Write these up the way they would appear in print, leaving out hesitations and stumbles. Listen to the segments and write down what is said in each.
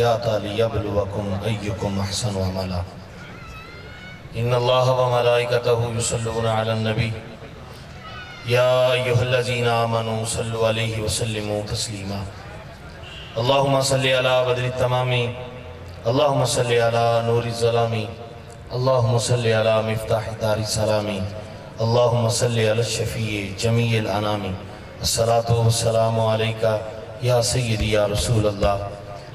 الحیات لیبلوکم ایکم احسن عملا ان اللہ وملائکتہ یصلون علی النبی یا ایہا الذین آمنوا صلوا علیہ وسلموا تسلیما اللہم صلی علی بدر التمامی اللہم صلی علی نور الظلامی اللہم صلی علی مفتاح دار السلامی اللہم صلی علی الشفیع جمیع الانامی الصلاة والسلام علیکہ یا سیدی یا رسول اللہ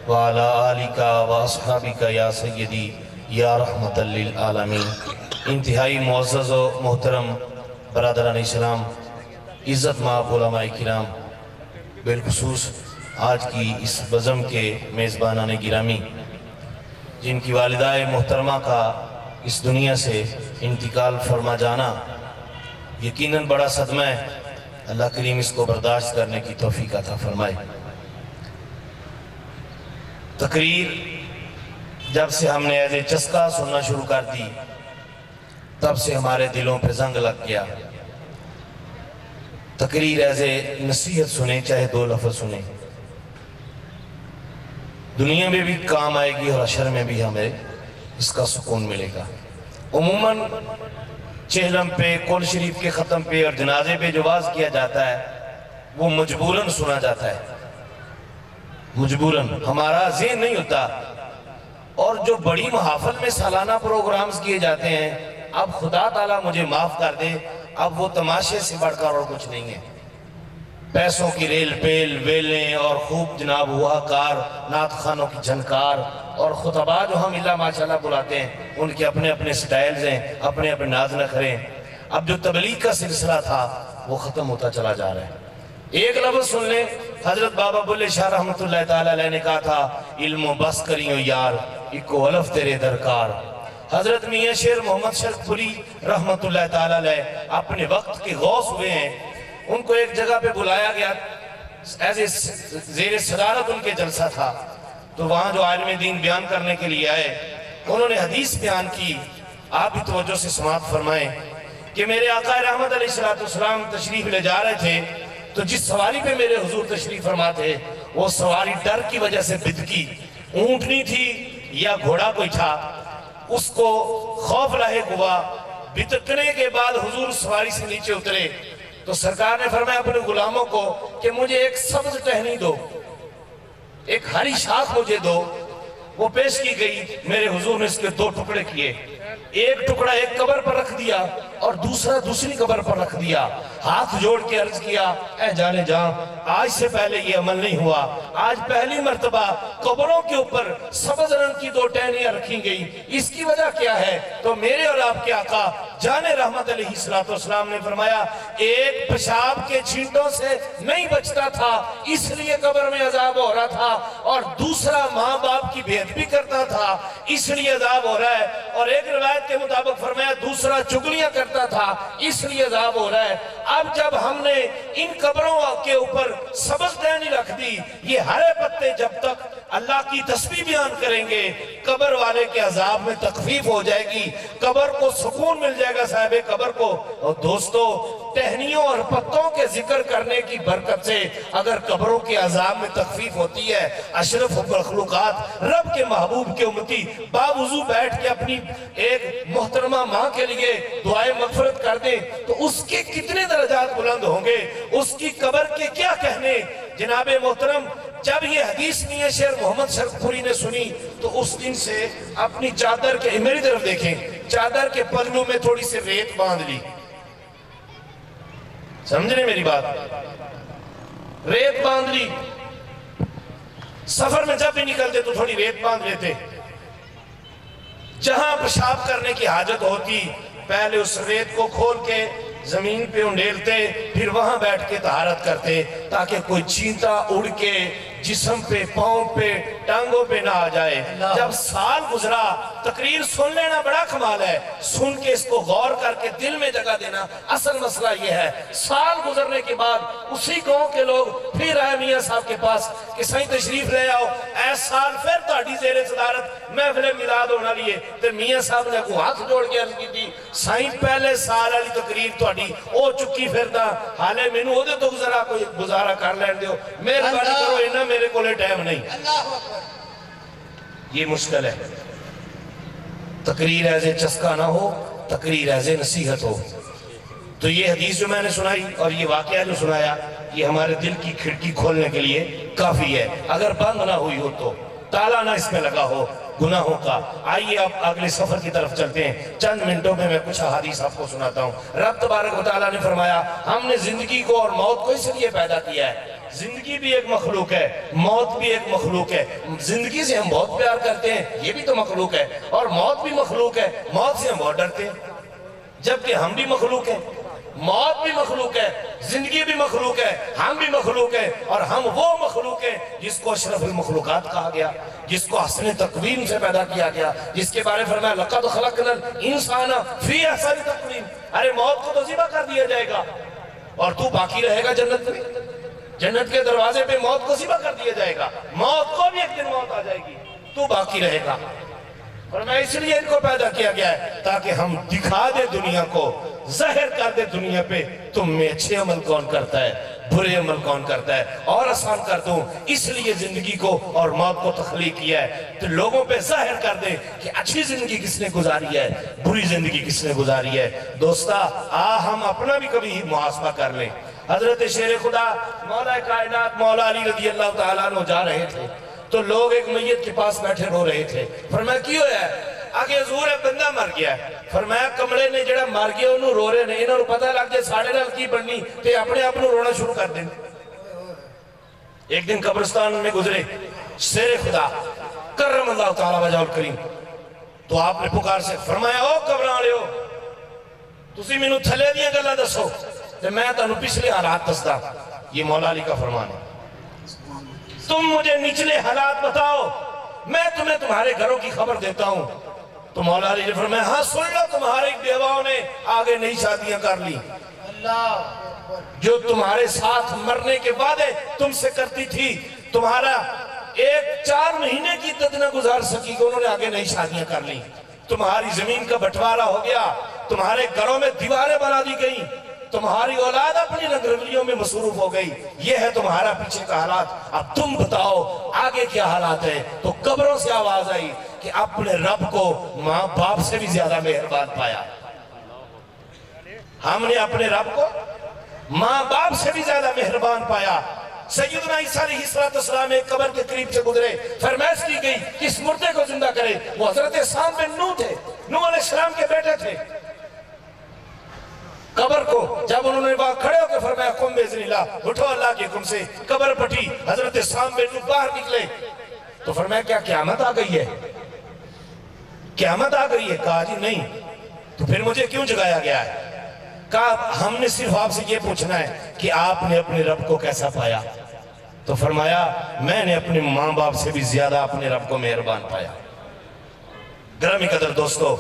وعلا آلکہ واصحابکہ یا سیدی یا رحمت للعالمین۔ انتہائی معزز و محترم برادران اسلام، عزت مآب علماء کرام، بالخصوص آج کی اس بزم کے میزبانان گرامی جن کی والدہ محترمہ کا اس دنیا سے انتقال فرما جانا یقیناً بڑا صدمہ ہے۔ اللہ کریم اس کو برداشت کرنے کی توفیق عطا فرمائے۔ تقریر جب سے ہم نے ایسے چسکا سننا شروع کر دی تب سے ہمارے دلوں پہ زنگ لگ گیا۔ تقریر ایسے نصیحت سنیں، چاہے 2 لفظ سنیں، دنیا میں بھی کام آئے گی اور حشر میں بھی ہمیں اس کا سکون ملے گا۔ عموماً چہلم پہ، قول شریف کے ختم پہ اور جنازے پہ جو واز کیا جاتا ہے وہ مجبوراً سنا جاتا ہے، مجبوراً، ہمارا ذہن نہیں ہوتا۔ اور جو بڑی محافل میں سالانہ پروگرامز کیے جاتے ہیں، اب خدا تعالیٰ مجھے معاف کر دے، اب وہ تماشے سے بڑھ کر اور کچھ نہیں ہے۔ پیسوں کی ریل پیل ویلیں اور خوب جناب ہوا کار نعت خانوں کی جھنکار اور خطبہ جو ہم اللہ ماشاءاللہ بلاتے ہیں، ان کے اپنے اپنے سٹائلز ہیں، اپنے اپنے ناز نخرے ہیں۔ اب جو تبلیغ کا سلسلہ تھا وہ ختم ہوتا چلا جا رہا ہے۔ ایک لفظ سن لیں، حضرت بابا بلے شاہ رحمت اللہ تعالیٰ علیہ نے کہا تھا، علم و بس کریوں یار اکو علف تیرے درکار۔ حضرت میاں شیر محمد شرف پوری رحمت اللہ تعالیٰ علیہ اپنے وقت کے غوث ہوئے ہیں، ان کو ایک جگہ پہ بلایا گیا، ایسے زیر صدارت ان کے جلسہ تھا، تو وہاں جو عالم دین بیان کرنے کے لیے آئے انہوں نے حدیث بیان کی۔ آپ بھی توجہ سے سماعت فرمائیں کہ میرے آقا رحمت علیہ السلام تشریف لے جا رہے تھے، تو جس سواری پہ میرے حضور تشریف فرما تھے وہ سواری ڈر کی وجہ سے بدکی، اونٹنی تھی یا گھوڑا کوئی تھا، اس کو خوف لاحق ہوا۔ بدکنے کے بعد حضور سواری سے نیچے اترے تو سرکار نے فرمایا اپنے غلاموں کو کہ مجھے ایک سبز ٹہنی دو، ایک ہری شاخ مجھے دو۔ وہ پیش کی گئی، میرے حضور نے اس کے 2 ٹکڑے کیے، ایک ٹکڑا ایک قبر پر رکھ دیا اور دوسرا دوسری قبر پر رکھ دیا، ہاتھ جوڑ کے عرض کیا، اے جانے جان، آج سے پہلے یہ عمل نہیں ہوا، آج پہلی مرتبہ قبروں کے اوپر سبز رنگ کی 2 ٹہنیاں رکھی گئی، اس کی وجہ کیا ہے؟ تو میرے اور آپ کے آقا جان رحمت علیہ السلام نے فرمایا ایک پیشاب کے چھینٹوں سے نہیں بچتا تھا اس لیے قبر میں عذاب ہو رہا تھا، اور دوسرا ماں باپ کی بے ادبی کرتا تھا اس لیے عذاب ہو رہا ہے، اور ایک روایت کے مطابق فرمایا دوسرا چگلیاں کرتا تھا اس لیے عذاب ہو رہا ہے۔ اب جب ہم نے ان قبروں کے اوپر سبز ٹہنی رکھ دی، یہ ہرے پتے جب تک اللہ کی تسبیح بیان کریں گے قبر والے کے عذاب میں تخفیف ہو جائے گی، قبر کو سکون مل جائے گا صاحب قبر کو۔ اور دوستو، ٹہنیوں اور پتوں کے ذکر کرنے کی برکت سے اگر قبروں کے عذاب میں تخفیف ہوتی ہے، اشرف مخلوقات رب کے محبوب کے امتی باوضو بیٹھ کے اپنی ایک محترمہ ماں کے لیے دعائے مغفرت کر دیں تو اس کے کتنے درجات بلند ہوں گے، اس کی قبر کے کیا کہنے۔ جناب محترم، جب یہ حدیث میاں شیر محمد شرف پوری نے سنی تو اس دن سے اپنی چادر کے، میری طرف دیکھیں، چادر کے پلو میں تھوڑی سی ریت باندھ لی، سمجھنے میری بات، ریت باندھ لی، سفر میں جب بھی نکلتے تو تھوڑی ریت باندھ لیتے، جہاں پیشاب کرنے کی حاجت ہوتی پہلے اس ریت کو کھول کے زمین پہ انڈیلتے، پھر وہاں بیٹھ کے طہارت کرتے تاکہ کوئی چینٹا اڑ کے جسم پہ، پاؤں پہ، ٹانگوں پہ نہ آ جائے۔ جب سال گزرا، تقریر سن لینا بڑا کمال ہے، سن کے اس کو غور کر کے دل میں جگہ دینا اصل مسئلہ یہ ہے۔ سال گزرنے کے بعد اسی گاؤں کے لوگ پھر آئے میاں صاحب کے پاس کہ سائیں تشریف لے آؤ، اے سال پھر تہاڈی زیر صدارت محفل میلاد ہونا لیے۔ تو میاں صاحب نے کو ہاتھ جوڑ کے عرض کی تھی، سائیں پہلے سال والی تقریر تہاڈی او چکی پھردا، حالے مینوں اودے تو ذرا کوئی گزارا کر لین دیو، مہربانی کرو، انہاں میرے کولے ٹائم نہیں۔ یہ مشکل ہے. تقریر ایز چسکا نہ ہو، تقریر ایز نصیحت ہو. تو یہ حدیث جو میں نے سنائی اور یہ واقعہ جو سنایا، یہ ہمارے دل کی کھڑکی کھولنے کے لیے کافی ہے. اگر بند نہ ہوئی ہو تو، تالا نہ اس میں لگا ہو گناہوں کا. آئیے اب اگلے سفر کی طرف چلتے ہیں. چند منٹوں میں کچھ احادیث آپ کو سناتا ہوں. رب تبارک و تعالیٰ نے فرمایا ہم نے زندگی کو اور موت کو اس لیے پیدا کیا ہے. زندگی بھی ایک مخلوق ہے، موت بھی ایک مخلوق ہے. زندگی سے ہم بہت پیار کرتے ہیں، یہ بھی تو مخلوق ہے. اور موت بھی مخلوق ہے، موت سے ہم بہت ڈرتے ہیں. جبکہ ہم بھی مخلوق ہیں، موت بھی مخلوق ہے، زندگی بھی مخلوق ہے، ہم بھی مخلوق ہیں. اور ہم وہ مخلوق ہیں جس کو اشرف المخلوقات کہا گیا، جس کو حسن تقویم سے پیدا کیا گیا، جس کے بارے فرمایا لَقَدْ خَلَقْنَا الْإِنسَانَ فِي أَحْسَنِ تَقْوِيمٍ. ارے موت کو تو ذبح کر دیا جائے گا اور تو باقی رہے گا جنت میں. جنت کے دروازے پہ موت کو ذبح کر دیا جائے گا، موت کو بھی ایک دن موت آ جائے گی، تو باقی رہے گا. اور میں اس لیے ان کو پیدا کیا گیا ہے تاکہ ہم دکھا دے دنیا کو، ظاہر کر دے دنیا پہ تم میں اچھے عمل کون کرتا ہے، برے عمل کون کرتا ہے، اور آسان کر دوں. اس لیے زندگی کو اور موت کو تخلیق کیا ہے تو لوگوں پہ ظاہر کر دیں کہ اچھی زندگی کس نے گزاری ہے، بری زندگی کس نے گزاری ہے. دوستا ہم اپنا بھی کبھی محاسبہ کر لیں. حضرت شیر خدا مولا کائنات مولا علی رضی اللہ تعالیٰ عنہ جا رہے تھے تو لوگ ایک میت کے پاس بیٹھے رو رہے تھے. فرمایا کی ہویا ہے؟ آگے حضور ہے بندہ مر گیا ہے. فرمایا کمڑے نے جڑا مر گیا انہوں رو رہے نے، انہوں پتہ لگ جائے ساڑھے نال کی بننی تے اپنے آپ نے رونا شروع کر دیں. ایک دن قبرستان میں گزرے شیر خدا کرم اللہ تعالیٰ وجہ الکریم، تو آپ نے پکار سے فرمایا او قبران لے ہو، تسی میں نو تھلے دیا گلہ دسو تے میں تانو پچھلے حالات دستا. یہ مولا علی کا فرمان ہے. تم مجھے نچلے حالات بتاؤ، میں تمہیں تمہارے گھروں کی خبر دیتا ہوں. تو مولا علی نے فرمایا ہاں سن لو، تمہارے بیواؤں نے آگے نئی شادیاں کر لی، جو تمہارے ساتھ مرنے کے وعدے تم سے کرتی تھی، تمہارا 4 مہینے کی عدت نہ گزار سکی کہ انہوں نے آگے نئی شادیاں کر لی. تمہاری زمین کا بٹوارہ ہو گیا، تمہارے گھروں میں دیواریں بنا دی گئی، تمہاری اولاد اپنی رنگ رنگلیوں میں مصروف ہو گئی. یہ ہے تمہارا پیچھے کا حالات. اب تم بتاؤ آگے کیا حالات ہیں. تو قبروں سے آواز آئی کہ اپنے رب کو ماں باپ سے بھی زیادہ مہربان پایا. ہم نے اپنے رب کو ماں باپ سے بھی زیادہ مہربان پایا. سیدنا عیسیٰ علیہ السلام ایک قبر کے قریب سے گزرے، فرمائش کی گئی کہ اس مردے کو زندہ کرے. وہ حضرت سام بن نوح تھے، نوح علیہ السلام کے بیٹے تھے. قبر کو جب انہوں نے وہاں کھڑے ہو کے فرمایا قم باذن اللہ، اٹھو اللہ کے حکم سے، قبر پھٹی، حضرت سام بن نوح باہر نکلے تو فرمایا کیا قیامت آ گئی ہے؟ قیامت آ گئی ہے؟ کہا جی نہیں. تو پھر مجھے کیوں جگایا گیا ہے؟ کہا ہم نے صرف آپ سے یہ پوچھنا ہے کہ آپ نے اپنے رب کو کیسا پایا. تو فرمایا میں نے اپنے ماں باپ سے بھی زیادہ اپنے رب کو مہربان پایا. گرامی قدر دوستو،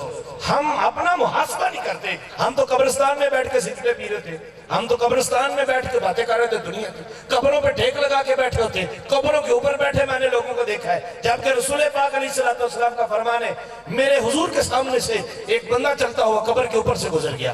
ہم اپنا محاسبہ نہیں کرتے. ہم تو قبرستان میں بیٹھ کے سجدے پی رہے تھے، ہم تو قبرستان میں بیٹھ کے باتیں کر رہے تھے دنیا کی. قبروں پہ ٹھیک لگا کے بیٹھے ہوتے، قبروں کے اوپر بیٹھے میں نے لوگوں کو دیکھا ہے. جبکہ رسول پاک علیہ السلام کا فرمان ہے، میرے حضور کے سامنے سے ایک بندہ چلتا ہوا قبر کے اوپر سے گزر گیا.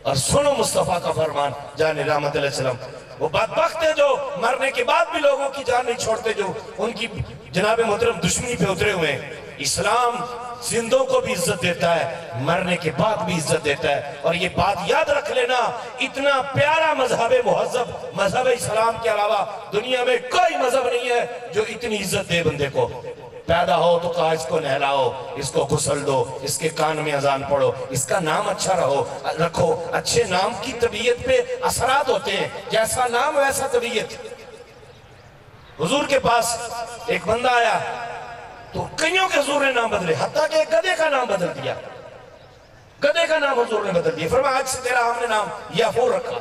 اور سنو مصطفیٰ کا فرمان جان رحمت علیہ السلام، وہ بدبخت ہے جو مرنے کے بعد بھی لوگوں کی جان نہیں چھوڑتے، جو ان کی جناب محترم دشمنی پہ اترے ہوئے ہیں. اسلام زندوں کو بھی عزت دیتا ہے، مرنے کے بعد بھی عزت دیتا ہے. اور یہ بات یاد رکھ لینا، اتنا پیارا مذہب مہذب مذہب اسلام کے علاوہ دنیا میں کوئی مذہب نہیں ہے جو اتنی عزت دے بندے کو. پیدا ہو تو کہا اس کو نہلاؤ، اس کو غسل دو، اس کے کان میں اذان پڑھو، اس کا نام اچھا رکھو. اچھے نام کی طبیعت پہ اثرات ہوتے ہیں، جیسا نام ویسا طبیعت. حضور کے پاس ایک بندہ آیا تو کئیوں کے حضور نے نام بدلے، حتیٰ کہ گدے کا نام بدل دیا. گدے کا نام حضور نے بدل دیا. فرمایا آج سے تیرا ہم نے نام یافور رکھا.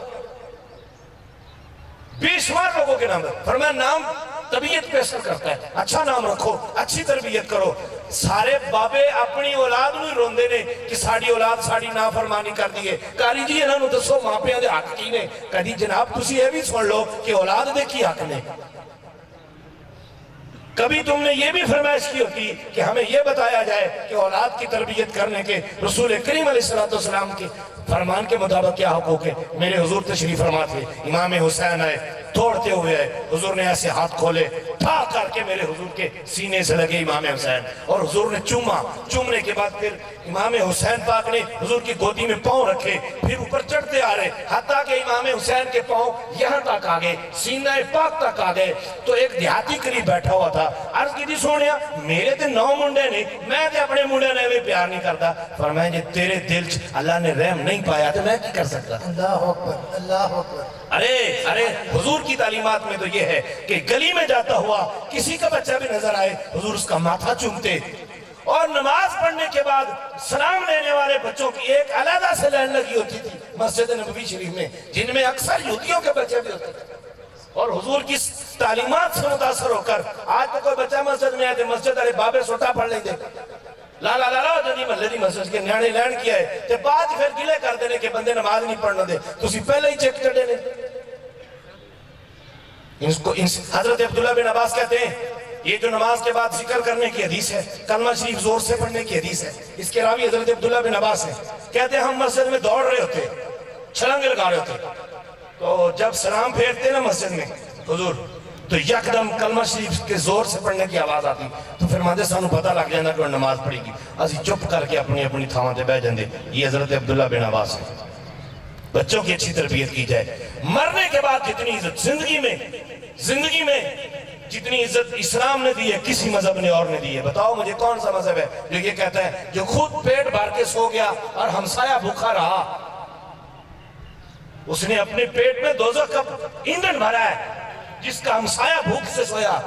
بے شمار لوگوں کے نام بدل. فرمایا نام طبیعت پہ اثر کرتا ہے، اچھا نام رکھو، اچھی تربیت کرو. سارے بابے اپنی اولاد نہیں روندے نے کہ ساڑی اولاد ساڑی نافرمانی کر دیئے. کاری جی انہوں نے دسو ماں پہ دے حق کی نے. کہا جناب تسی یہ بھی سن لو کہ اولاد دے کی حق نے. کبھی تم نے یہ بھی فرمائش کی ہوتی کہ ہمیں یہ بتایا جائے کہ اولاد کی تربیت کرنے کے رسول کریم علیہ السلام کے فرمان کے مطابق کیا حقوق ہے؟ میرے حضور تشریف فرما تھے، امام حسین آئے، دوڑتے ہوئے آئے، حضور نے ایسے ہاتھ کھولے، ٹھا کر کے میرے حضور کے سینے سے لگے امام حسین، اور حضور نے چوما، چومنے کے بعد پھر امام حسین پاک نے حضور کی گودی میں پاؤں رکھے، پھر اوپر چڑھتے آ رہے، حتیٰ کہ امام حسین کے پاؤں یہاں تک آ گئے، سینہ پاک تک آ گئے۔ تو ایک دیہاتی قریب بیٹھا ہوا تھا، عرض کی تھی سونیا میرے تے 9 منڈے نہیں، میں تے اپنے منڈے نے بھی پیار نہیں کرتا۔ فرمایا جی تیرے دل چ اللہ نے رحم نہیں پایا تو میں کی کر سکتا؟ اللہ اکبر، اللہ اکبر۔ ارے حضور کی تعلیمات میں تو یہ ہے کہ گلی میں جاتا ہوا کسی کا بچہ بھی نظر آئے حضور اس کا ماتھا چومتے، اور نماز پڑھنے کے بعد سلام لینے والے بچوں کی ایک علیحدہ سے لائن لگی ہوتی تھی مسجد نبوی شریف میں، جن میں اکثر یہودیوں کے بچے بھی ہوتے تھے۔ اور حضور کی تعلیمات سے متاثر ہو کر آج تو کوئی بچہ مسجد میں آئے تھے، مسجد والے بابے سوٹا پڑھ لیں گے، لا لا لا لا جدی محلے دی مسجد کے نیانے لین کیا ہے، تے بعد پھر گلے کر دینے کہ بندے نماز نہیں پڑھنا دے، تو اسی پہلے ہی چیک چڑھے نے۔ حضرت عبداللہ بن عباس کہتے ہیں یہ جو نماز کے بعد ذکر کرنے کی حدیث ہے، کلمہ شریف زور سے پڑھنے کی حدیث ہے، اس کے راوی حضرت عبداللہ بن عباس ہیں، کہتے ہیں ہم مسجد میں دوڑ رہے ہوتے، چھلانگے لگا رہے ہوتے، تو جب سلام پھیرتے نا مسجد میں حضور تو یکدم کلمہ شریف کے زور سے پڑھنے کی آواز آتی، تو پھر مادے سانو پتہ لگ جانا کہ وہ نماز پڑھی گی، اسی چپ کر کے اپنی اپنی تھاواں تے بیٹھ جاندے۔ یہ حضرت عبداللہ بن عباس ہے۔ بچوں کی اچھی تربیت کی جائے، مرنے کے بعد جتنی عزت زندگی میں جتنی عزت اسلام نے دی ہے کسی مذہب نے اور نے دی ہے۔ بتاؤ مجھے کون سا مذہب ہے جو یہ کہتا ہے جو خود پیٹ بھر کے سو گیا اور ہمسایہ بھوکا رہا، اس نے اپنے پیٹ میں دوزخ کا ایندھن بھرا ہے، جس کا ہمسایہ بھوک سے سویا۔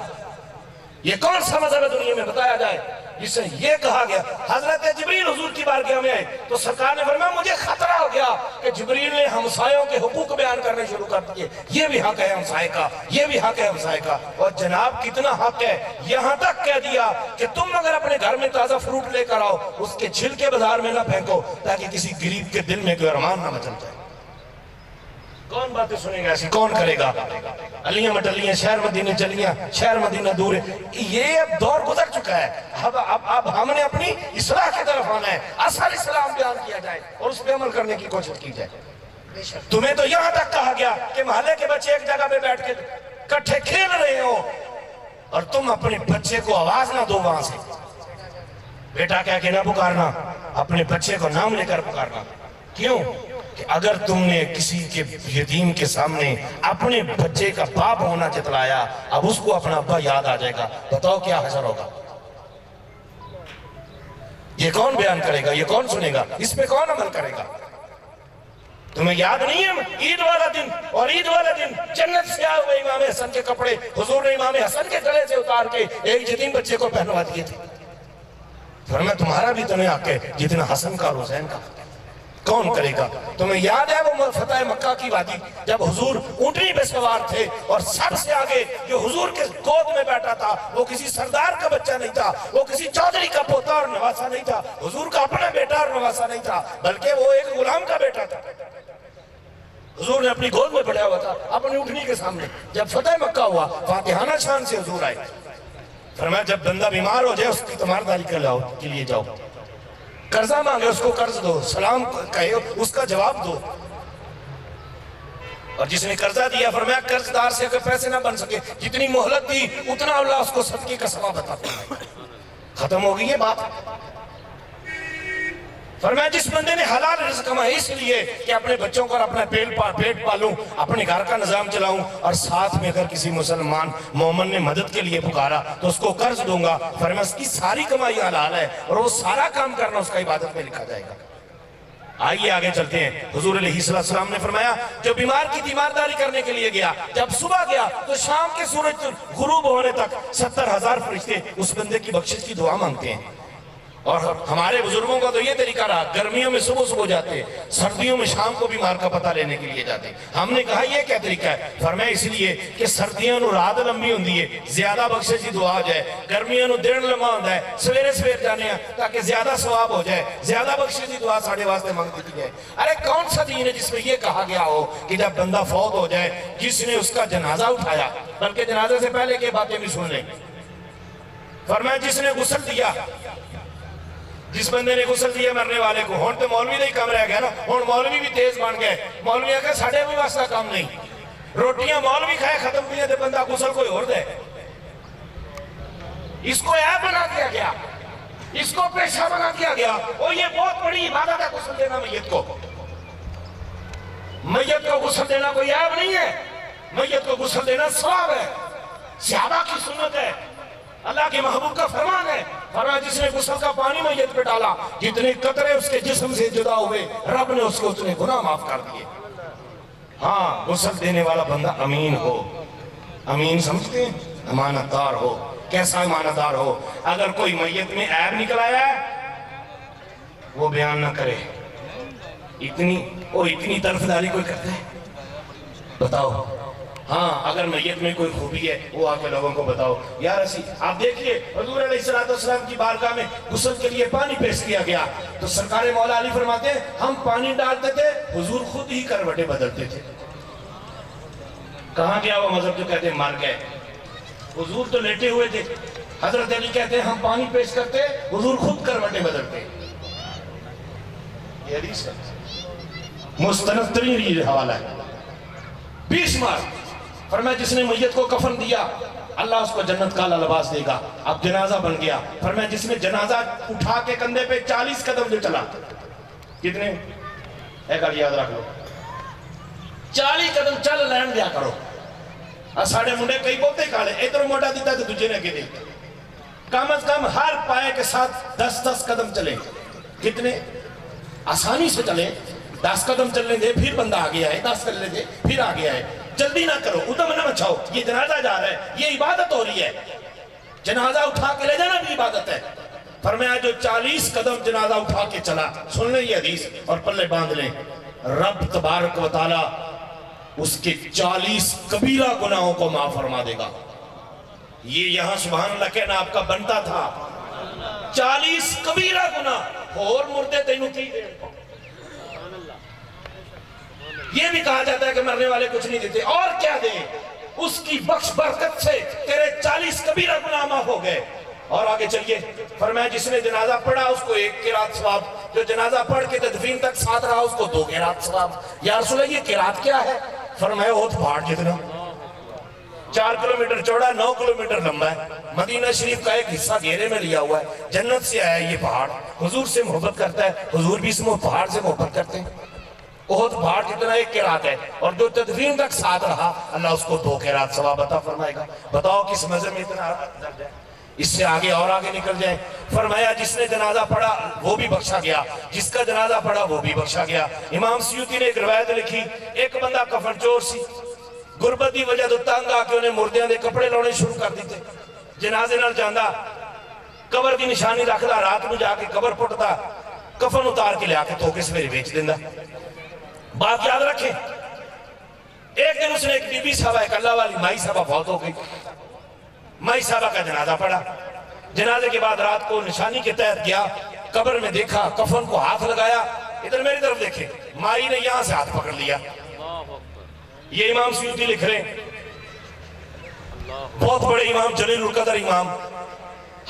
یہ کون سا مذہب ہے دنیا میں بتایا جائے جس سے یہ کہا گیا؟ حضرت جبریل حضور کی بارگاہ میں آئے تو سرکار نے فرمایا مجھے خطرہ ہو گیا کہ جبریل نے ہمسایوں کے حقوق بیان کرنے شروع کر دیے، یہ بھی حق ہے ہمسائے کا، یہ بھی حق ہے ہمسائے کا۔ اور جناب کتنا حق ہے، یہاں تک کہہ دیا کہ تم اگر اپنے گھر میں تازہ فروٹ لے کر آؤ اس کے چھلکے بازار میں نہ پھینکو تاکہ کسی غریب کے دل میں کوئی ارمان نہ مچل جائے۔ کون باتیں سنے گا ایسی، کون کرے گا؟ علیاں مٹلیاں شہر مدینہ چلیاں، شہر مدینہ دور ہے، یہ اب دور گزر چکا ہے۔ اب ہم نے اپنی اصلاح کی طرف آنا ہے، اصل اسلام بیان کیا جائے اور اس پہ عمل کرنے کی کوشش کی جائے۔ تمہیں تو یہاں تک کہا گیا کہ محلے کے بچے ایک جگہ پہ بیٹھ کے کٹھے کھیل رہے ہو اور تم اپنے بچے کو آواز نہ دو وہاں سے، بیٹا کہہ کے نہ پکارنا، اپنے بچے کو نام لے کر پکارنا۔ کیوں؟ کہ اگر تم نے کسی کے یتیم کے سامنے اپنے بچے کا باپ ہونا جتلایا، اب اس کو اپنا ابا یاد آ جائے گا، بتاؤ کیا حشر ہوگا؟ یہ کون بیان کرے گا؟ یہ کون سنے گا؟ اس پہ کون عمل کرے گا؟ تمہیں یاد نہیں ہے عید والا دن؟ اور عید والا دن جنت سے آئے ہوئے امام حسن کے کپڑے حضور نے امام حسن کے گلے سے اتار کے ایک یتیم بچے کو پہنوا دیے تھے۔ فرمایا تمہارا بھی تمہیں حق ہے جتنا حسن کا اور حسین کا۔ کون کرے گا؟ تمہیں یاد ہے وہ فتح مکہ کی وادی جب حضور اونٹنی پہ سوار تھے اور سب سے آگے جو حضور کے گود میں بیٹھا تھا وہ کسی سردار کا بچہ نہیں تھا، وہ کسی چودھری کا پوتا اور نواسا نہیں تھا، حضور کا اپنا بیٹا اور نواسا نہیں تھا، بلکہ وہ ایک غلام کا بیٹا تھا۔ حضور نے اپنی گود میں بڑھا ہوا تھا اپنی اونٹنی کے سامنے۔ جب فتح مکہ ہوا فاتحانہ شان سے حضور آئے، فرمایا جب بندہ بیمار ہو جائے اس کی تیمارداری کے لیے جاؤ، قرضہ مانگے اس کو قرض دو، سلام کہے اس کا جواب دو۔ اور جس نے قرضہ دیا فرمایا قرض دار سے اگر پیسے نہ بن سکے جتنی مہلت دی اتنا اللہ اس کو صدقے کا ثواب عطا فرمائے۔ ختم ہو گئی یہ بات۔ فرمایا جس بندے نے حلال رزق کمایا اس لیے کہ اپنے بچوں کو اور اپنا پیٹ پالوں، اپنے گھر کا نظام چلاؤں، اور ساتھ میں اگر کسی مسلمان مومن نے مدد کے لیے پکارا تو اس کو قرض دوں گا، فرمایا اس کی ساری کمائی حلال ہے اور وہ سارا کام کرنا اس کا عبادت میں لکھا جائے گا۔ آئیے آگے چلتے ہیں۔ حضور علیہ السلام نے فرمایا جو بیمار کی تیمارداری کرنے کے لیے گیا، جب صبح گیا تو شام کے سورج غروب ہونے تک 70,000 فرشتے اس بندے کی بخشش کی دعا مانگتے ہیں۔ اور ہمارے بزرگوں کا تو یہ طریقہ رہا، گرمیوں میں صبح جاتے، سردیوں میں شام کو بیمار کا پتہ لینے کے لیے جاتے۔ ہم نے کہا یہ کیا طریقہ ہے؟ فرمایا اس لیے کہ سردیوں نو رات لمبی ہوندی ہے زیادہ بخشش کی دعا ہو جائے، گرمیوں نو دن لمبا ہوندا ہے سویر جانے ہیں تاکہ زیادہ ثواب ہو جائے، زیادہ بخشش کی دعا ساڑھے واسطے مانگ دیتی ہے۔ ارے کون سا دین ہے جس میں یہ کہا گیا ہو کہ جب بندہ فوت ہو جائے جس نے اس کا جنازہ اٹھایا، بلکہ جنازے سے پہلے کی باتیں بھی سن لیں۔ فرمایا جس نے غسل دیا جس بندے نے غسل دیا مرنے والے کو، ہون تو مولوی نہیں کم رہ گیا نا، ہون مولوی بھی تیز بن گئے، مولوی آگے ساڑھے بھی واسطہ کم نہیں، روٹیاں مولوی کھائے ختم کیا تھے، بندہ غسل کوئی اور دے، اس کو عیب بنا دیا گیا، اس کو پیشہ بنا دیا گیا، اور یہ بہت بڑی عبادت ہے غسل دینا میت کو، میت کو غسل دینا کوئی عیب نہیں ہے، میت کو غسل دینا ثواب ہے، صحابہ کی سنت ہے، اللہ کے محبوب کا فرمان ہے، فرمان جس نے غسل کا پانی میت پہ ڈالا، جتنے قطرے اس کے جسم سے جدا ہوئے، رب نے اس کو اتنے گناہ معاف کر دیے۔ ہاں غسل دینے والا بندہ امین ہو، امین سمجھتے ہیں، امانت دار ہو، کیسا امانت دار ہو، اگر کوئی میت میں عیب نکل آیا ہے وہ بیان نہ کرے، اتنی طرفداری کوئی کرتا ہے بتاؤ، ہاں اگر میت میں کوئی خوبی ہے وہ آکے لوگوں کو بتاؤ، یا رسی آپ دیکھئے حضور علیہ السلام کی بارگاہ میں غسل کے لیے پانی پیش کیا گیا تو سرکار مولا علی فرماتے ہیں ہم پانی ڈالتے تھے حضور خود ہی کروٹیں بدلتے تھے۔ کہاں گیا وہ مذہب جو کہتے ہیں مار گئے، حضور تو لیٹے ہوئے تھے، حضرت علی کہتے ہیں ہم پانی پیش کرتے حضور خود کروٹیں بدلتے، یہ حدیث ہے، مستند ترین یہ حوالہ ہے۔ 20 مار فرمایا جس نے میت کو کفن دیا اللہ اس کو جنت کا لباس دے گا، اب جنازہ بن گیا، فرمایا جس نے جنازہ اٹھا کے کندھے پہ 40 قدم جو چلا، کتنے ایک آج یاد رکھ لو، 40 قدم چل لین دیا کرو، ساڑھے منڈے کئی بولتے کھالے ادھر موٹا دیتا تو تجھے نے کے کم از کم ہر پائے کے ساتھ 10 قدم چلیں، کتنے آسانی سے چلیں، 10 قدم چلنے دے پھر بندہ آگے آئے، 10 چلنے دے پھر آگے آئے، جلدی نہ کرو، ادھم نہ مچھاؤ، یہ جنازہ جا رہا ہے، یہ عبادت ہو رہی ہے، جنازہ اٹھا کے لے جانا بھی عبادت ہے۔ فرمایا جو 40 قدم جنازہ اٹھا کے چلا، سن لیں یہ حدیث اور پلے باندھ لیں، رب تبارک و تعالی اس کے 40 کبیرہ گناہوں کو معاف فرما دے گا۔ یہ یہاں سبحان اللہ کہنا آپ کا بنتا تھا، 40 کبیرہ گناہ اور مردے تینوں کی دے، یہ بھی کہا جاتا ہے کہ مرنے والے کچھ نہیں دیتے، اور کیا دیں، اس کی بخش برکت سے تیرے 40 کبیرہ گناہ معاف ہو گئے۔ اور آگے چلیے فرمایا جس نے جنازہ پڑھا اس کو 1 قرات ثواب، جو جنازہ پڑھ کے تدفین تک ساتھ رہا اس کو 2 قرات ثواب۔ یا رسول اللہ یہ قرات کیا ہے؟ فرمایا اوت پہاڑ جتنا، 4 کلومیٹر چوڑا 9 کلومیٹر لمبا ہے، مدینہ شریف کا ایک حصہ گھیرے میں لیا ہوا ہے، جنت سے آیا یہ پہاڑ، حضور سے محبت کرتا ہے، حضور بھی اس پہاڑ سے محبت کرتے ہیں، بہت پہاڑ جتنا 1 قرات ہے، اور جو تدفین تک ساتھ رہا اللہ اس کو 2 قرات ثواب عطا فرمائے گا۔ بتاؤ کس مزے میں اتنا درجہ ہے، اس سے آگے اور آگے نکل جائیں۔ فرمایا جس نے جنازہ پڑھا وہ بھی بخشا گیا، جس کا جنازہ پڑھا وہ بھی بخشا گیا۔ امام سیوطی نے ایک روایت لکھی، ایک بندہ کفن چور سی، غربت دی وجہ تو تنگ آ کے انہیں مردیاں دے کپڑے لانے شروع کر دیتے، جنازے نال جاندہ قبر دی نشانی رکھدا، رات میں جا کے قبر پٹتا، کفن اتار کے لے آ کے دھوکے سویرے بیچ دیندہ۔ بات یاد رکھیں، ایک دن اس نے ایک بی بی صاحبہ، ایک اللہ والی مائی صاحبہ فوت ہو گئی، مائی صاحبہ کا جنازہ پڑھا، جنازے کے بعد رات کو نشانی کے تحت گیا، قبر میں دیکھا، کفن کو ہاتھ لگایا، ادھر میری طرف دیکھیں، مائی نے یہاں سے ہاتھ پکڑ لیا۔ یہ امام سیوطی لکھ رہے ہیں، بہت بڑے امام، جلیل القدر امام،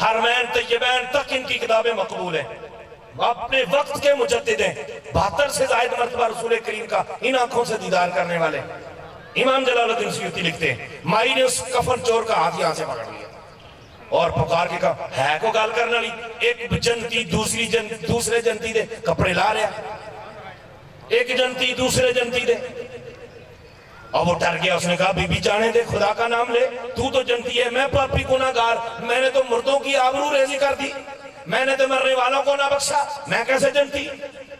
حرمین طیبین تک ان کی کتابیں مقبول ہیں، اپنے وقت کے مجدد ہیں، 72 سے زائد مرتبہ رسول کریم کا ان آنکھوں سے دیدار کرنے والے امام جلال الدین سیوطی لکھتے ہیں، مائی نے اس کفن چور کا ہاتھ یہاں سے پکڑ لیا اور پکار کے کہا ہے کو گال کرنا لی، ایک جنتی دوسرے جنتی دے کپڑے لا رہا، ایک جنتی دوسرے جنتی دے، اور وہ ڈر گیا، اس نے کہا بی بی جانے دے، خدا کا نام لے، تو جنتی ہے، میں پاپی گناہگار، میں نے تو مردوں کی آبرو ریزی کر دی، میں نے تو مرنے والوں کو نہ بخشا، میں کیسے جنتی؟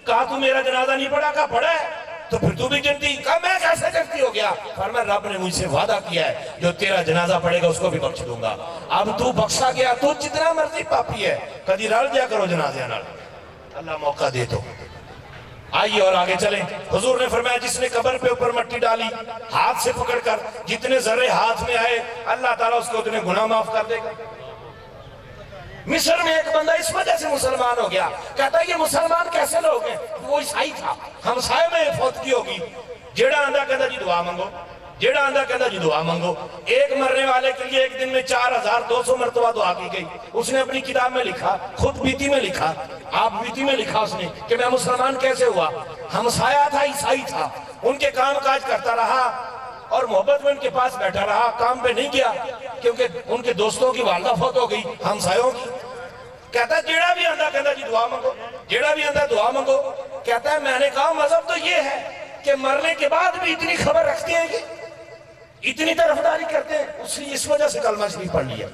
کہا تو میرا جنازہ نہیں پڑھا؟ کہا پڑھا ہے، تو پھر تو بھی جنتی؟ کہا میں کیسے جنتی ہو گیا؟ فرمایا رب نے مجھ سے وعدہ کیا ہے جو تیرا جنازہ پڑھے گا اس کو بھی بخش دوں گا، اب تو بخشا گیا، تو جتنا مرضی پاپی ہے، کدی رل جا کرو جنازے نال، اللہ موقع دے تو۔ آئیے اور آگے چلیں، حضور نے فرمایا جس نے قبر پہ اوپر مٹی ڈالی ہاتھ سے پکڑ کر، جتنے ذرے ہاتھ میں آئے اللہ تعالیٰ اس کو اتنے گناہ معاف کر دے گا۔ مصر میں ایک بندہ اس وجہ سے مسلمان ہو گیا، کہتا ہے یہ مسلمان کیسے لوگ ہیں؟ وہ عیسائی تھا، ہمسائے میں فوت کی ہوگی، جیڑا آندہ کہتا جی دعا منگو، جیڑا آندہ کہتا جی دعا مانگو. ایک مرنے والے کے لیے ایک دن میں 4200 مرتبہ دعا کی گئی. اس نے اپنی کتاب میں لکھا, خود بیتی میں لکھا, آپ بیتی میں لکھا اس نے کہ میں مسلمان کیسے ہوا. ہمسایہ تھا, عیسائی تھا, ان کے کام کاج کرتا رہا اور محبت میں ان کے پاس بیٹھا رہا, کام پہ نہیں گیا کیونکہ ان کے دوستوں کی والدہ فوت ہو گئی, ہمسایوں کی. کہتا ہے جیڑا بھی آندہ کہتا جی دعا مانگو, جیڑا بھی آندہ دعا مانگو. کہتا ہے میں نے کہا مذہب تو یہ ہے کہ مرنے کے بعد بھی اتنی خبر رکھتے ہیں کہ اتنی طرفداری کرتے ہیں. اس وجہ سے کلمہ شریف پڑھ لیا.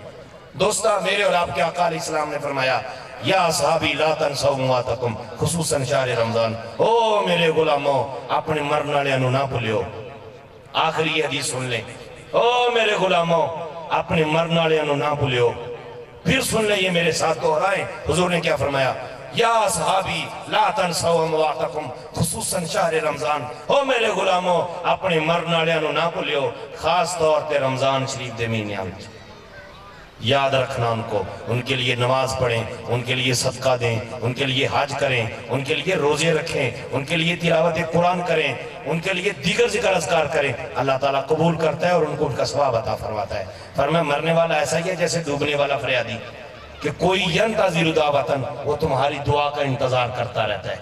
دوستہ میرے اور آپ کے آقا علیہ السلام نے فرمایا یا صحابی لا تنسوا مواتکم خصوصاً شہر رمضان. او میرے غلاموں اپنے مرن والے نو نہ بھولیو. آخری حدیث سن لیں, او میرے غلاموں اپنے مرن والے نو نہ بھولیو. پھر سن لیں, یہ میرے ساتھ دہرائیں. حضور نے کیا فرمایا یا صحابی لا تنسوا مواتکم خصوصاً شہر رمضان. او میرے غلاموں اپنے مرن والے نو نہ بھولیو, خاص طور تے رمضان شریف دے مہینے آنے. یاد رکھنا ان کو, ان کے لیے نماز پڑھیں, ان کے لیے صدقہ دیں, ان کے لیے حج کریں, ان کے لیے روزے رکھیں, ان کے لیے تلاوت قرآن کریں, ان کے لیے دیگر ذکر اذکار کریں. اللہ تعالیٰ قبول کرتا ہے اور ان کو ان کا ثواب عطا فرماتا ہے. فرمایا مرنے والا ایسا ہی ہے جیسے ڈوبنے والا فریادی کہ کوئی ینتظر دعوتاً, وہ تمہاری دعا کا انتظار کرتا رہتا ہے.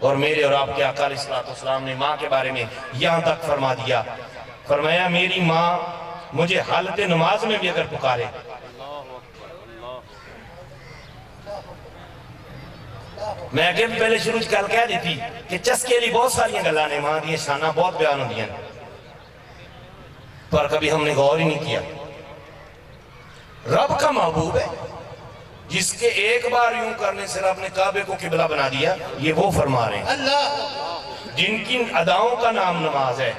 اور میرے اور آپ کے آقا علیہ السلام نے ماں کے بارے میں یہاں تک فرما دیا, فرمایا میری ماں مجھے حالت نماز میں بھی اگر پکارے. میں اگے بھی پہلے شروع کل کہہ دیتی کہ چسکے لی بہت ساری گلانے ماں دیئے شانہ بہت بیان ہو دیا, پر کبھی ہم نے غور ہی نہیں کیا. رب کا محبوب ہے جس کے ایک بار یوں کرنے سے رب نے کعبے کو قبلہ بنا دیا. یہ وہ فرما رہے ہیں جن کی اداؤں کا نام نماز ہے.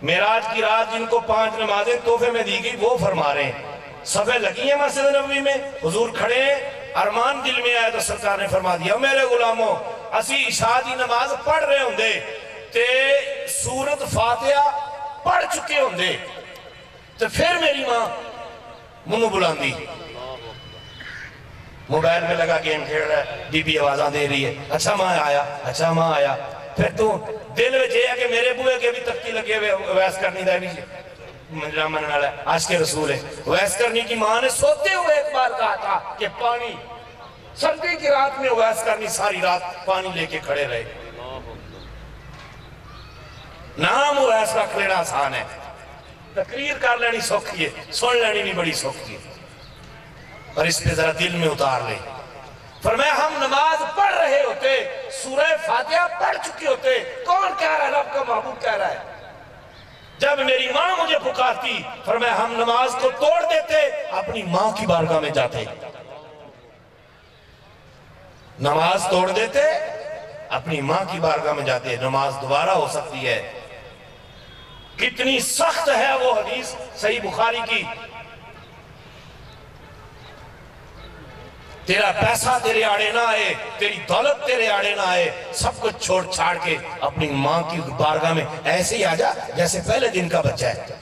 معراج کی رات جن کو 5 نمازیں تحفے میں دی گئی وہ فرما رہے ہیں. صفیں لگی ہیں مسجد نبوی میں, حضور کھڑے ہیں, ارمان دل میں آیا تو سرکار نے فرما دیا میرے غلاموں اسی عشاء دی نماز پڑھ رہے ہوں دے تے سورت فاتحہ پڑھ چکے ہوں دے تو پھر میری ماں منو بلان دی. موبائل میں لگا گیم کھیل رہا ہے, بی بی آوازاں دے رہی ہے, اچھا ماں آیا, اچھا ماں آیا. پھر تو دل میں جے ہے کہ میرے بوئے کے بھی تکی لگے ہوئے ویس کرنی دے بھی منجرہ منن والا ہے, آج کے رسول ہے. ویس کرنی کی ماں نے سوتے ہوئے ایک بار کہا تھا کہ پانی سردی کی رات میں ویس کرنی ساری رات پانی لے کے کھڑے رہے. نام ویس رکھ لینا آسان ہے, تقریر کر لینی سوکھی ہے, سن لینی بھی بڑی سوکھی ہے, اور اس پہ ذرا دل میں اتار لے. فرمایا ہم نماز پڑھ رہے ہوتے, سورہ فاتحہ پڑھ چکے ہوتے. کون کہہ رہا ہے؟ رب کا محبوب کہہ رہا ہے. جب میری ماں مجھے پکارتی, فرمایا ہم نماز کو توڑ دیتے, اپنی ماں کی بارگاہ میں جاتے. نماز توڑ دیتے, اپنی ماں کی بارگاہ میں جاتے. نماز دوبارہ ہو سکتی ہے. کتنی سخت ہے وہ حدیث صحیح بخاری کی, تیرا پیسہ تیرے آڑے نہ آئے, تیری دولت تیرے آڑے نہ آئے, سب کچھ چھوڑ چھاڑ کے اپنی ماں کی بارگاہ میں ایسے ہی آ جا جیسے پہلے دن کا بچہ ہے.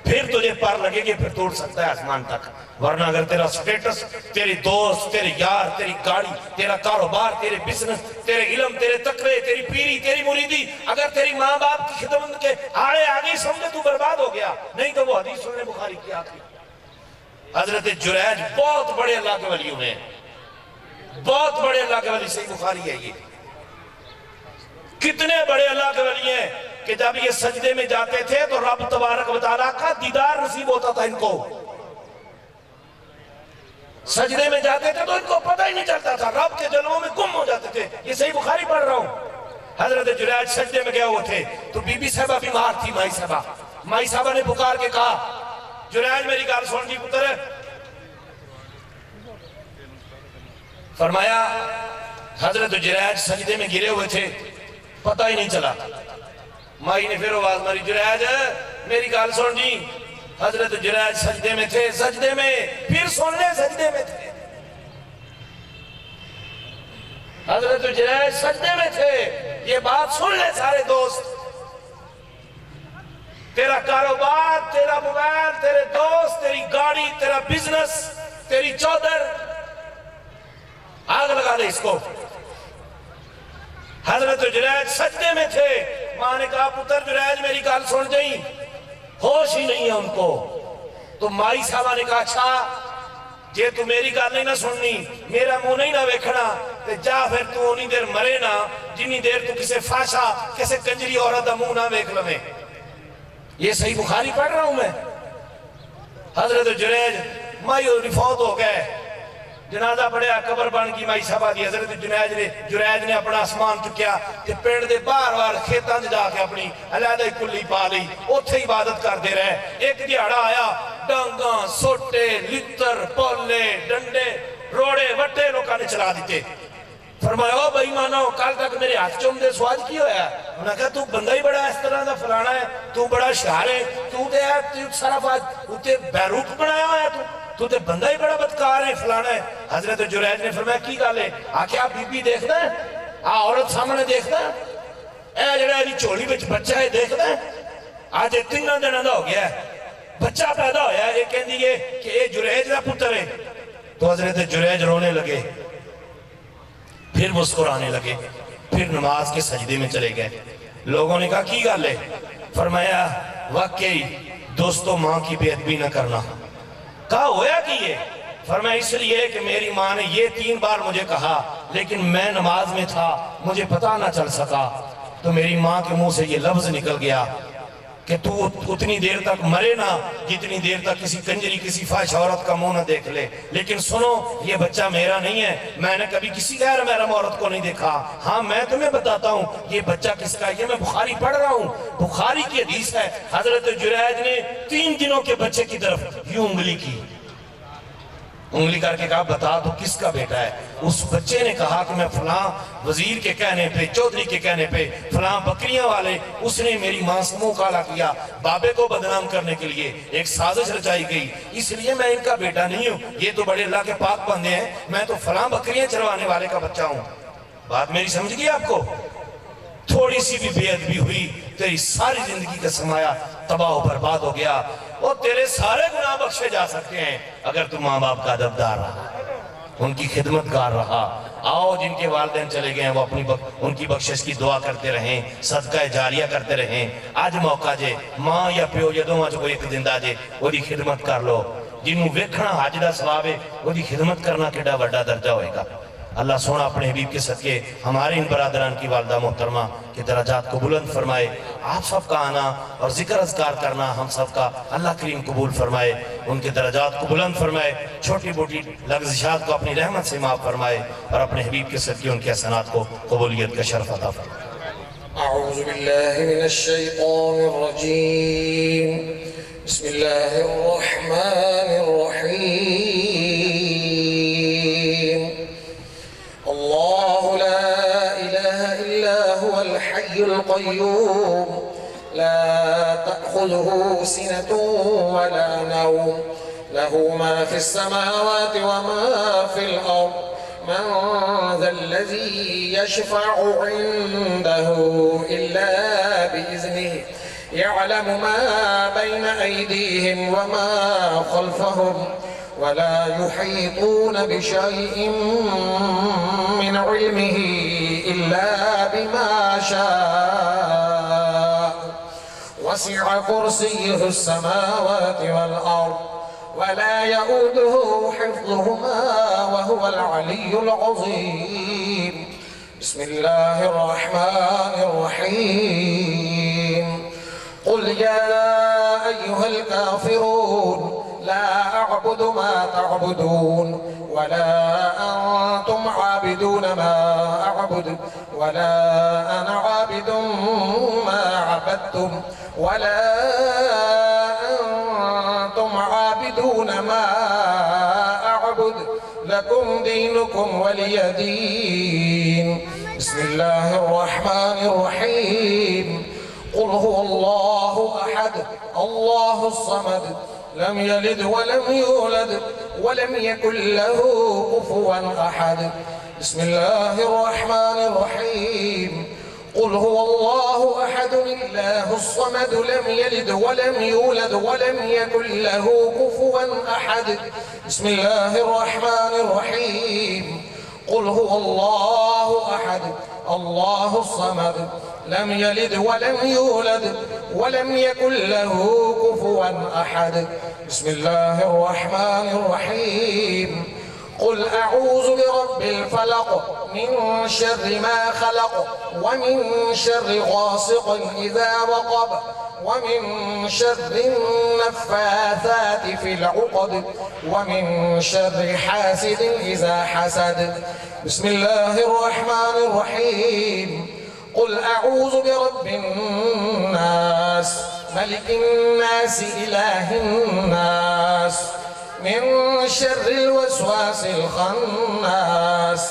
پھر تجھے پار لگے گی, پھر توڑ سکتا ہے آسمان تک. ورنہ اگر تیرا سٹیٹس, تیری دوست, تیرے یار, تیری گاڑی, تیرا کاروبار, تیرے بزنس, تیرے علم, تیرے تقوی, تیری پیری, تیری مریدی, اگر تیری ماں باپ کی خدمت کے آڑے آگئی سمجھے تو برباد ہو گیا. نہیں تو وہ حدیث سننے بخاری کی آخری. حضرت جریج بہت بڑے اللہ کے ولی ہوئے ہیں, بہت بڑے اللہ کے ولی, صحیح بخاری ہے یہ. کتنے بڑے اللہ کے ولی ہیں کہ جب یہ سجدے میں جاتے تھے تو رب تبارک و تعالیٰ کا دیدار نصیب ہوتا تھا ان کو. سجدے میں جاتے تھے تو ان کو پتہ ہی نہیں چلتا تھا, رب کے جلووں میں گم ہو جاتے تھے. یہ صحیح بخاری پڑھ رہا ہوں. حضرت جریج سجدے میں گئے ہوئے تھے تو بی بی صاحبہ بیمار تھی, مائی صاحبہ نے پکار کے کہا جریج میری گال سن جی پتر. فرمایا حضرت جریج سجدے میں گرے ہوئے تھے, پتہ ہی نہیں چلا. مائی نے پھر آواز ماری جریج میری گال سن جی. حضرت جریج سجدے میں تھے, سجدے میں, پھر سن لے سجدے میں تھے. حضرت جریج سجدے میں تھے, یہ بات سن لے سارے دوست. تیرا کاروبار, تیرا موبائل, تیرے دوست, تیری گاڑی, تیرا بزنس, تیری چودر, آگ لگا دے اس کو. حضرت جریج سجدے میں تھے. ماں نے کہا پتر جریج میری گال سن جائیں, ہوش ہی نہیں ہے ان کو. تو مائی صاحبہ نے کہا اچھا جے تو میری گل نہیں نہ سننی میرا منہ نہیں نہ ویکھنا تے جا پھر تو انہی دیر مرے نا جنہی دیر تو کسے فاشا کسے کنجری عورت دا منہ نہ ویکھ لویں. یہ صحیح بخاری پڑھ رہا ہوں میں. حضرت جریج مائی فوت ہو گئے, جنازہ پڑھیا, قبر بن کی مائی صاحبہ دی. حضرت جریج نے اپنا اسمان چکیا تے پیڑ دے باہر وار کھیتاں جا کے اپنی علیحدہ کلی پا لی, اوتھے عبادت کر دے رہے. ایک دیہڑا آیا, ڈانگاں سوٹے لتر پولے ڈنڈے روڑے وٹے لوکاں نے چلا دیتے. فرمایا او بھائی مانو کل تک میرے ہاتھ چوم دے سواج کی ہویا ہے. انہوں نے کہا تو بندہ ہی بڑا اس طرح دا فلانا ہے, تو بڑا شہر ہے, تو دے ہے تو سارا فاج تے بیروت بنایا ہوا ہے, تو تے بندہ ہی بڑا بدکار ہے فلانا ہے. حضرت جریج نے فرمایا کی گل ہے؟ آکھیا بی بی دیکھدا ہے, عورت سامنے دیکھدا ہے, اے جڑا ایدی چولی وچ بچہ ہے دیکھدا ہے, آج 3 دن دا ہو گیا ہے بچہ پیدا ہویا ہے, یہ کہندی ہے کہ اے جریج دا پتر ہے. تو حضرت جریج رونے لگے, پھر مسکرانے لگے, پھر نماز کے سجدے میں چلے گئے. لوگوں نے کہا کی گل ہے؟ فرمایا واقعی دوستو ماں کی بے ادبی نہ کرنا. کہا ہویا کی یہ؟ فرمایا اس لیے کہ میری ماں نے یہ 3 بار مجھے کہا لیکن میں نماز میں تھا مجھے پتہ نہ چل سکا, تو میری ماں کے منہ سے یہ لفظ نکل گیا کہ تو اتنی دیر تک مرے نا جتنی دیر تک کسی کنجری کسی فاحش عورت کا منہ نہ دیکھ لے. لیکن سنو یہ بچہ میرا نہیں ہے, میں نے کبھی کسی غیر محرم عورت کو نہیں دیکھا. ہاں میں تمہیں بتاتا ہوں یہ بچہ کس کا ہے, یہ میں بخاری پڑھ رہا ہوں, بخاری کی حدیث ہے. حضرت جریج نے 3 دنوں کے بچے کی طرف یوں انگلی کی, انگلی کر کے کہا بتا تو کس کا بیٹا ہے؟ اس بچے نے کہا کہ میں فلاں وزیر کے کہنے پہ, چودھری کے کہنے پہ, فلاں بکریاں والے, اس نے میری ماں سے منہ کالا کیا, بابے کو بدنام کرنے کے لیے ایک سازش رچائی گئی, اس لیے میں ان کا بیٹا نہیں ہوں, یہ تو بڑے اللہ کے پاک بندے ہیں, میں تو فلاں بکریاں چروانے والے کا بچہ ہوں. بات میری سمجھ گئی آپ کو؟ تھوڑی سی بھی بے ادبی ہوئی تیری ساری زندگی کا سرمایہ تباہ و برباد ہو گیا. وہ تیرے سارے گناہ بخشے جا سکتے ہیں اگر تو ماں باپ کا ادبدار رہا, ان کی خدمت گار رہا. آؤ جن کے والدین چلے گئے ہیں وہ اپنی ان کی بخشش کی دعا کرتے رہیں, صدقہ جاریہ کرتے رہیں. آج موقع جے ماں یا پیو یا دونوں جو ایک زندہ جے وہ دی خدمت کر لو. جنہوں ویکھنا حج دا ثواب ہے وہ دی خدمت کرنا کیڑا بڑا درجہ ہوئے گا. اللہ سونا اپنے حبیب کے صدقے ہمارے ان برادران کی والدہ محترمہ کے درجات کو بلند فرمائے. آپ سب کا آنا اور ذکر اذکار کرنا ہم سب کا اللہ کریم قبول فرمائے, ان کے درجات کو بلند فرمائے, چھوٹی موٹی لغزشات کو اپنی رحمت سے معاف فرمائے, اور اپنے حبیب کے صدقے ان کے حسنات کو قبولیت کا شرف عطا فرمائے. اعوذ باللہ من الشیطان الرجیم, بسم اللہ الرحمن الرحیم. اللہ لا الہ الا هو الحی القیوم لا تأخذه سنة ولا نوم له ما في السماوات وما في الأرض من ذا الذي يشفع عنده إلا بإذنه يعلم ما بين أيديهم وما خلفهم ولا يحيطون بشيء من علمه إلا بما شاء وسع كرسيه السماوات والأرض ولا يؤوده حفظهما وهو العلي العظيم. بسم الله الرحمن الرحيم. قل يا أيها الكافرون لا أعبد ما تعبدون ولا أنتم عابدون ما أعبد ولا أنا عابد ما عبدتم ولا أنتم عابدون ما أعبد لكم دينكم ولي دين. بسم الله الرحمن الرحيم. قل هو الله أحد الله الصمد لم يلد ولم يولد ولم يكن له كفوا أحد. بسم الله الرحمن الرحيم. قل هو الله أحد الله الصمد لم يلد ولم يولد ولم يكن له كفوا أحد. بسم الله الرحمن الرحيم. قل هو الله أحد الله الصمد لم يلد ولم يولد ولم يكن له كفوا أحد. بسم الله الرحمن الرحيم. قل أعوذ برب الفلق من شر ما خلق ومن شر غاسق إذا وقب ومن شر النفاثات في العقد ومن شر حاسد إذا حسد. بسم الله الرحمن الرحيم. قل أعوذ برب الناس ملك الناس إله الناس من شر الوسواس الخناس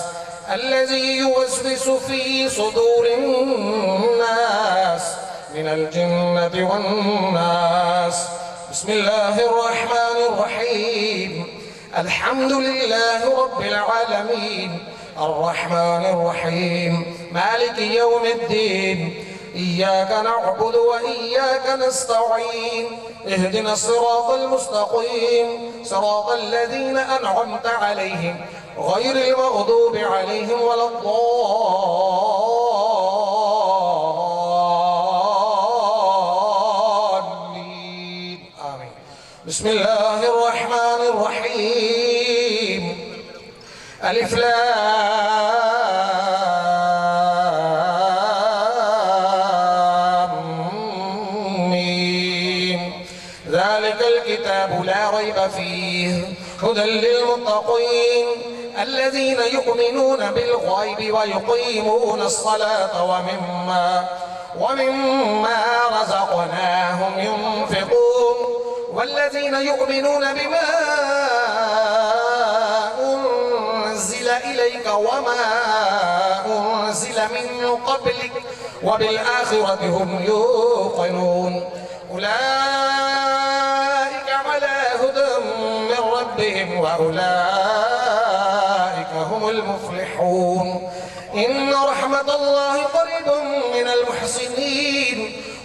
الذي يوسوس في صدور الناس من الجنة والناس. بسم الله الرحمن الرحيم. الحمد لله رب العالمين الرحمن الرحيم مالك يوم الدين إياك نعبد وإياك نستعين اهدنا الصراط المستقيم صراط الذين أنعمت عليهم غير المغضوب عليهم ولا الضالين آمين. بسم الله الرحمن الرحيم. ألف لام ميم. ذلك الكتاب لا ريب فيه هدى للمتقين الذين يؤمنون بالغيب ويقيمون الصلاة ومما رزقناهم ينفقون والذين يؤمنون بما أنزل إليك وما أنزل من قبلك وبالآخرة هم يوقنون أولئك على هدى من ربهم وأولئك هم المفلحون. إن رحمة الله قريب من المحسنين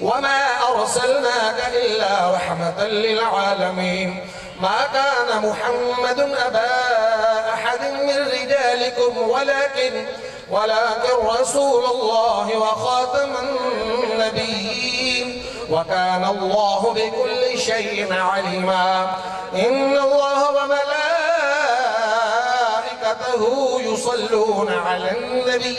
وما أرسلناك إلا رحمة للعالمين. ما كان محمد أبا أحد من رجالكم ولكن رسول الله وخاتم النبيين وكان الله بكل شيء عليما. إن الله وملائكته يصلون على النبي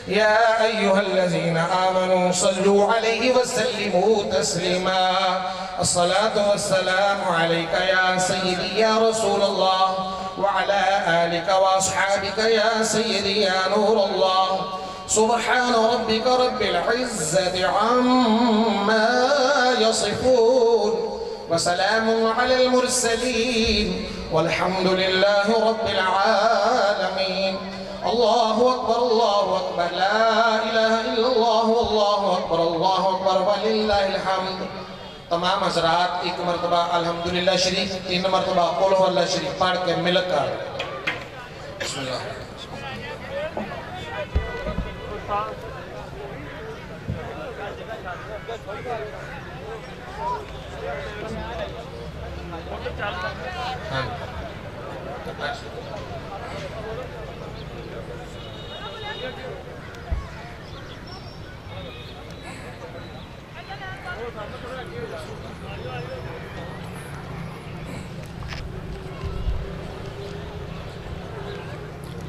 يا أيها الذين آمنوا صلوا عليه وسلموا تسليما. الصلاة والسلام عليك يا سيدي يا رسول الله وعلى آلك وأصحابك يا سيدي يا نور الله. سبحان ربك رب العزة عما يصفون وسلام على المرسلين والحمد لله رب العالمين. الله أكبر الله أكبر لا إله إلا الله والله أكبر ولله الحمد. تمام حضرات ایک مرتبہ الحمدللہ شریف 3 مرتبہ قل هو اللہ شریف پڑھ کے مل کر بسم اللہ.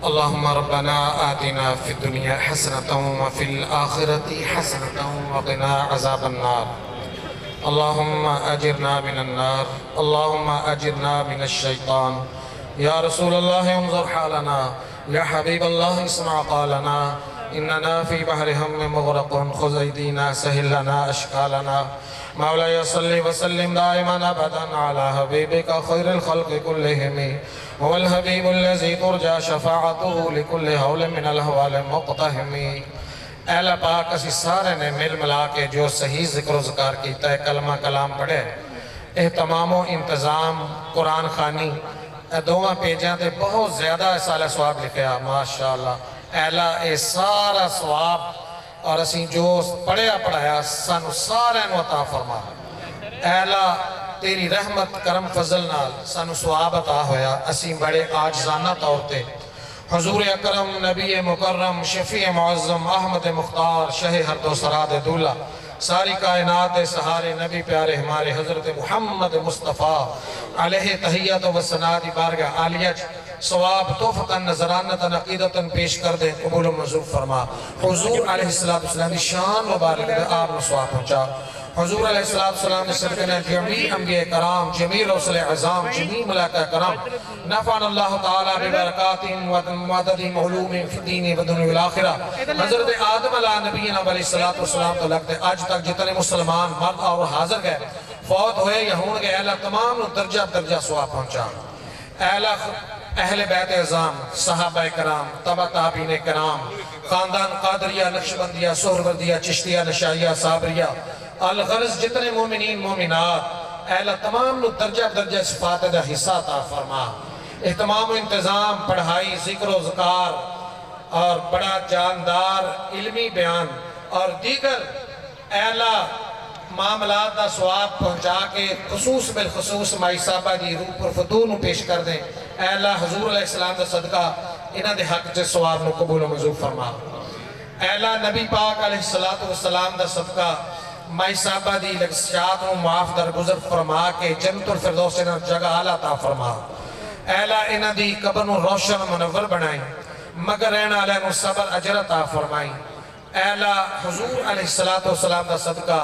اللهم ربنا آتنا في الدنيا حسنة وفي الآخرة حسنة وقنا عذاب النار. اللهم أجرنا من النار. اللهم أجرنا من الشيطان. يا رسول الله انظر حالنا. يا حبيب الله اسمع قالنا. إننا في بحر هم مغرق خذ أيدينا سهل لنا أشكالنا. مولاي صل وسلم دائما أبدا على حبيبك خير الخلق كلهم هو الحبيب الذي ترجى شفاعته لكل هول من الهوال مقتحم. اہل پاک اسی سارے نے مل ملا کے جو صحیح ذکر و ذکار کیتا ہے کلمہ کلام پڑھے اہتمام و انتظام قرآن خانی دوواں پیجاں تے بہت زیادہ اسالہ ثواب لکھیا ماشاءاللہ. اہل اے سارا ثواب اور اسی جو پڑھیا پڑھایا سانو سارے نو عطا فرما. اہل تیری رحمت کرم فضل نال سانو ثواب عطا ہویا. اسی بڑے عاجزانہ طور تے حضور اکرم نبی مکرم شفیع معظم احمد مختار شہ ہرد و سراد دولہ ساری کائنات سہارے نبی پیارے ہمارے حضرت محمد مصطفیٰ علیہ تحیات و ثناء بارگاہ عالیہ ثواب توفتاً نظرانتاً عقیدتاً پیش کر دیں، قبول و منظور فرما۔ حضور علیہ السلام دی شان مبارک دے آپ نے ثواب پہنچا۔ حضور علیہ السلام نے صدقہ جمیع انبیاء کرام، جمیع رسول عظام، جمیع ملائکہ کرام، نفعنا اللہ تعالیٰ ببرکاتہم ومددہم علومہم فی الدین والدنیا والآخرہ۔ حضرت آدم علیہ نبینا علیہ السلام تو لگتے آج تک جتنے مسلمان مرد اور حاضر گئے، فوت ہوئے یا ہون گئے، اللہ تمام درجہ درجہ ثواب پہنچا۔ اہل بیت اعظام، صحابہ کرام، تبع تابعین کرام، خاندان قادریہ، نقشبندیہ، سہروردیہ، چشتیہ، نشائیہ، صابریہ، الغرض جتنے مومنین مومنات، اہل تمام نو درجہ درجہ صفات دا حصہ عطا فرما۔ اہتمام و انتظام، پڑھائی، ذکر و ذکار اور بڑا جاندار علمی بیان اور دیگر اہل معاملات دا ثواب پہنچا کے خصوص بالخصوص مائی صاحبہ دی روح پر فتون پیش کر دیں۔ اے اللہ حضور علیہ السلام دا صدقہ انہاں دے حق سے ثواب نو قبول و منظور فرما۔ اے اللہ نبی پاک علیہ السلام دا صدقہ مائی صاحبہ دی لگسیات نو معاف درگزر فرما کے جنت الفردوس انہاں جگہ اعلیٰ عطا فرما۔ اے اللہ انہاں دی قبر نو روشن منور بنائیں، مگر رہنا علیہ نو صبر اجر عطا فرمائیں۔ اے اللہ حضور علیہ السلام دا صدقہ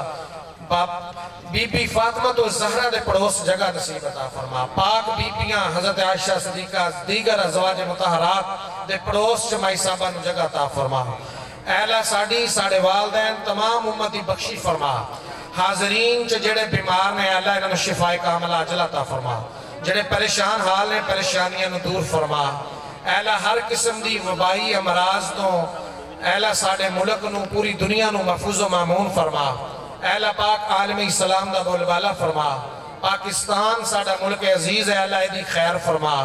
بی بی فاطمہ تو زہرہ دے پڑوس جگہ نصیب عطا فرما۔ پاک بی بیاں حضرت عائشہ صدیقہ دیگر ازواج مطہرات دے پڑوس جمائی صاحبہ نو جگہ عطا فرما۔ اے اللہ ساڑی ساڑے والدین تمام امتی بخشی فرما۔ حاضرین جڑے بیمار نے اللہ انہوں شفاء کاملہ عجل عطا فرما۔ جڑے پریشان حال نے پریشانیاں نو دور فرما۔ اے اللہ ہر قسم دی وبائی امراض تو اے اللہ ساڑے ملک نو پوری دنیا نو محفوظ و معمون فرما۔ اے اللہ پاک عالم اسلام دا بول بالا فرما۔ پاکستان ساڑا ملک عزیز ہے، اللہ دی خیر فرما۔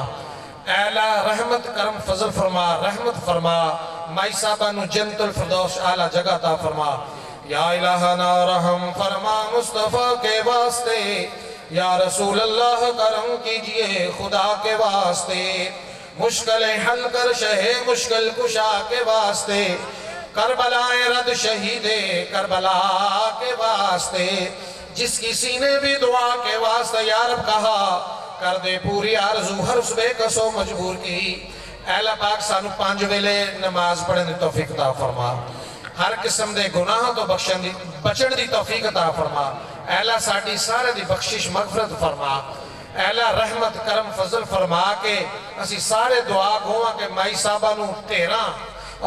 اے اللہ رحمت کرم فضل فرما، رحمت فرما۔ مائی صاحبہ نو جنت الفردوس اعلیٰ جگہ تا فرما۔ یا الہنا رحم فرما مصطفیٰ کے واسطے، یا رسول اللہ کرم کیجئے خدا کے واسطے، مشکلیں حل کر شہ مشکل کشا کے واسطے، کربلائے رد شہید کربلا کے واسطے، جس کسی نے بھی دعا کے واسطے یا رب کہا کر دے پوری آرزو ہر اس بے کسو مجبور کی۔ اے اللہ پاک سانو 5 ویلے نماز پڑھن دی توفیق عطا فرما، ہر قسم دے گناہ تو بچن دی توفیق عطا فرما۔ اے اللہ ساڑی سارے دی بخشش مغفرت فرما۔ اے اللہ رحمت کرم فضل فرما کے اسی سارے دعا گھواں کے مائی صاحبہ نو تیرہ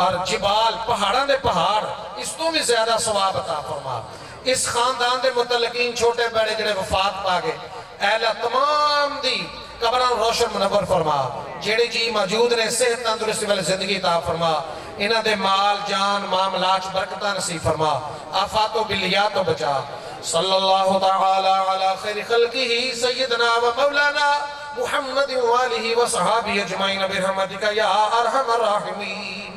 اور جبال پہاڑاں دے پہاڑ اس تو بھی زیادہ ثواب عطا فرما۔ اس خاندان دے متعلقین چھوٹے بڑے جڑے وفات پا گئے، اے اللہ تمام دی قبران روشن منور فرما۔ جڑے جی موجود نے صحت تندرستی والی زندگی عطا فرما۔ انہاں دے مال جان معاملات برکتہ نصیب فرما، آفات و بلیات و بچا۔ صلی اللہ تعالی علی خیر خلقہ سیدنا و مولانا محمد و آلہ و صحابہ اجمعین برحمتک یا ارحم الراحمین۔